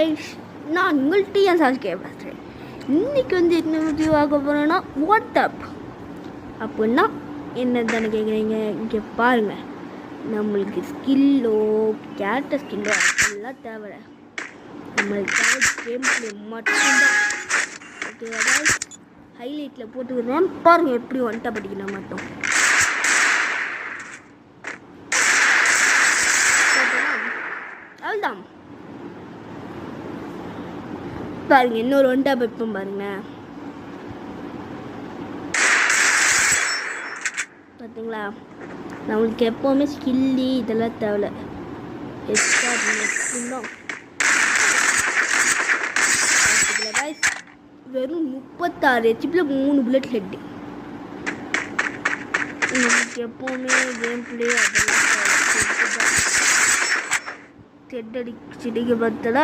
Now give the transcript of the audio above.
Guys, நான் உங்கள் டிஎன்சாஸ்கே பேசுகிறேன். இன்றைக்கி என்ன வீடியோ ஆக போகிறேன்னா வாட்ஸ்அப் அப்படின்னா என்னன்னு கேட்குறீங்க. இங்கே பாருங்கள், நம்மளுக்கு ஸ்கில்லோ கேரக்டர் ஸ்கில்லோ அதெல்லாம் தேவை. நம்மளுக்கு தேவை கேம் பிளே மட்டும்தான். ஓகே, அதாவது ஹைலைட்டில் போட்டுக்கிறேன் பாருங்கள் எப்படி ஒன்ட்டா படிக்கணும் மட்டும். அதுதான் பாருங்க, இன்னொரு ஒன்ட்டா வைப்போம் பாருங்க. பார்த்தீங்களா, நம்மளுக்கு எப்போவுமே ஸ்கில்லி இதெல்லாம் தேவை. வெறும் 36 ஹெச்பியில் 3 புல்லட் ஹெட்டு. நம்மளுக்கு எப்போவுமே கேம் பிளே அதெல்லாம் ஹெட் அடிச்சுடிக்க பார்த்தல